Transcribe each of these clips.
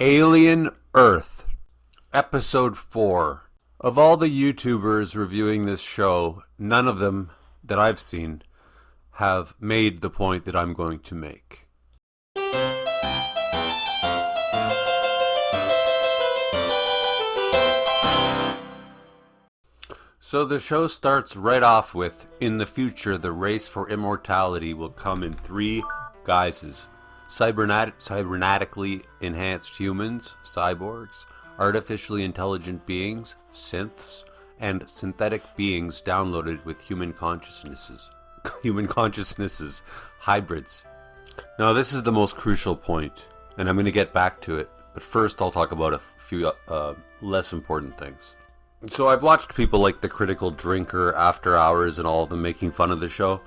Alien Earth, Episode 4. Of all the YouTubers reviewing this show, none of them that I've seen have made the point that I'm going to make. So the show starts right off with, in the future, the race for immortality will come in three guises. Cybernetically enhanced humans, cyborgs, artificially intelligent beings, synths, and synthetic beings downloaded with human consciousnesses, hybrids. Now this is the most crucial point, and I'm going to get back to it, but first I'll talk about a few less important things. So I've watched people like The Critical Drinker, After Hours, and all of them making fun of the show.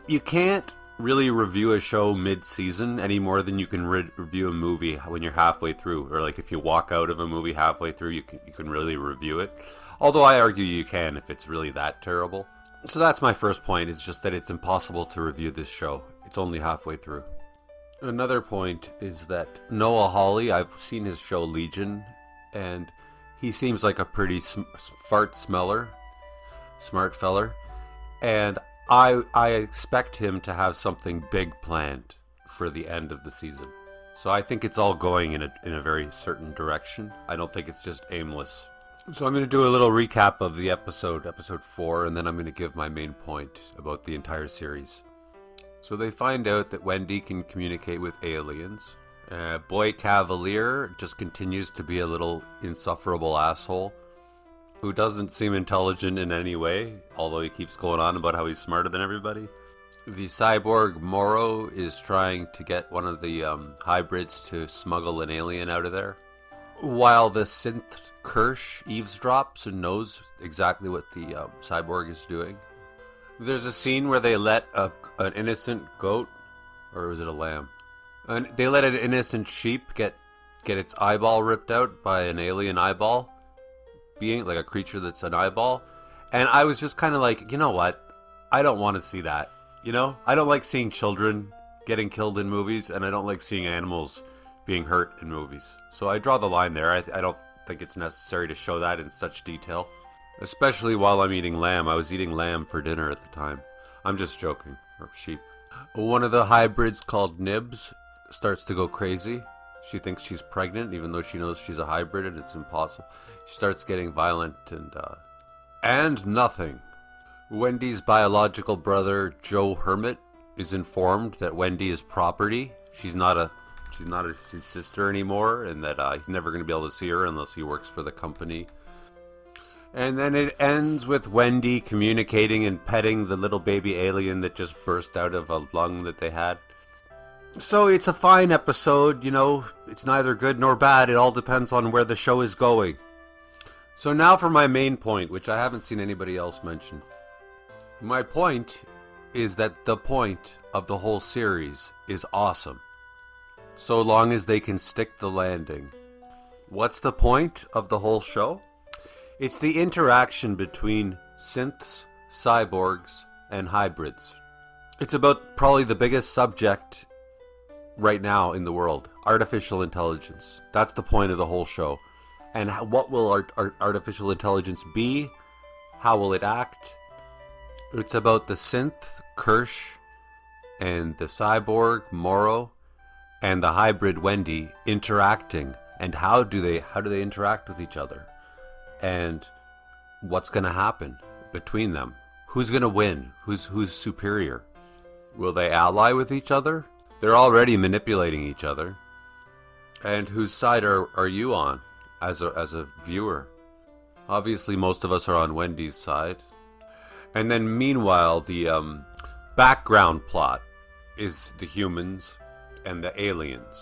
You can't really review a show mid-season any more than you can review a movie when you're halfway through, or like if you walk out of a movie halfway through, you can really review it. Although I argue you can if it's really that terrible. So that's my first point, is just that it's impossible to review this show. It's only halfway through. Another point is that Noah Hawley, I've seen his show Legion, and he seems like a pretty smart feller, and I expect him to have something big planned for the end of the season. So I think it's all going in a very certain direction. I don't think it's just aimless. So I'm going to do a little recap of the episode 4, and then I'm going to give my main point about the entire series. So they find out that Wendy can communicate with aliens. Boy Cavalier just continues to be a little insufferable asshole who doesn't seem intelligent in any way, although he keeps going on about how he's smarter than everybody. The cyborg Morrow is trying to get one of the hybrids to smuggle an alien out of there, while the synth Kirsch eavesdrops and knows exactly what the cyborg is doing. There's a scene where they let an innocent goat, or was it a lamb? And they let an innocent sheep get its eyeball ripped out by an alien eyeball being, like a creature that's an eyeball. And I was just kind of like, you know what? I don't want to see that. You know? I don't like seeing children getting killed in movies, and I don't like seeing animals being hurt in movies. So I draw the line there. I don't think it's necessary to show that in such detail. Especially while I'm eating lamb. I was eating lamb for dinner at the time. I'm just joking. Or sheep. One of the hybrids, called Nibs, starts to go crazy. She thinks she's pregnant even though she knows she's a hybrid and it's impossible. She starts getting violent and nothing. Wendy's biological brother Joe Hermit is informed that Wendy is property. She's not his sister anymore, and that he's never going to be able to see her unless he works for the company. And then it ends with Wendy communicating and petting the little baby alien that just burst out of a lung that they had. So it's a fine episode, you know, it's neither good nor bad, it all depends on where the show is going. So now for my main point, which I haven't seen anybody else mention. My point is that the point of the whole series is awesome, so long as they can stick the landing. What's the point of the whole show? It's the interaction between synths, cyborgs, and hybrids. It's about probably the biggest subject right now in the world, artificial intelligence. That's the point of the whole show. And what will artificial intelligence be? How will it act? It's about the synth Kirsch and the cyborg Morrow and the hybrid Wendy interacting, and how do they interact with each other, and what's going to happen between them. Who's going to win? Who's superior? Will they ally with each other? They're already manipulating each other. And whose side are you on as a viewer? Obviously, most of us are on Wendy's side. And then meanwhile, the background plot is the humans and the aliens.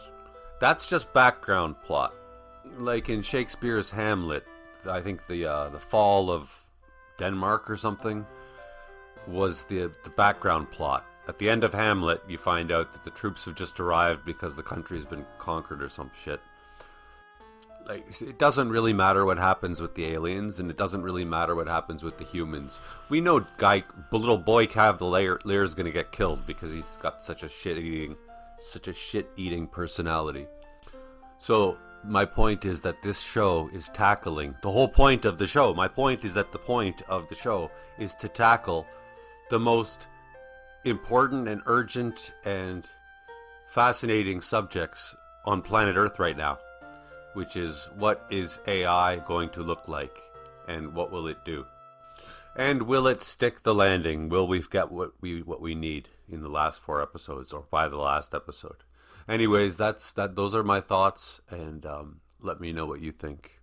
That's just background plot. Like in Shakespeare's Hamlet, I think the fall of Denmark or something was the background plot. At the end of Hamlet, you find out that the troops have just arrived because the country's been conquered or some shit. Like, it doesn't really matter what happens with the aliens, and it doesn't really matter what happens with the humans. We know little boy Cavalier is gonna get killed because he's got such a shit-eating personality. So my point is that this show is tackling the whole point of the show. My point is that the point of the show is to tackle the most important and urgent and fascinating subjects on planet Earth right now, which is, what is AI going to look like and what will it do? And will it stick the landing? Will we get what we need in the last 4 episodes, or by the last episode? Anyways, those are my thoughts, and let me know what you think.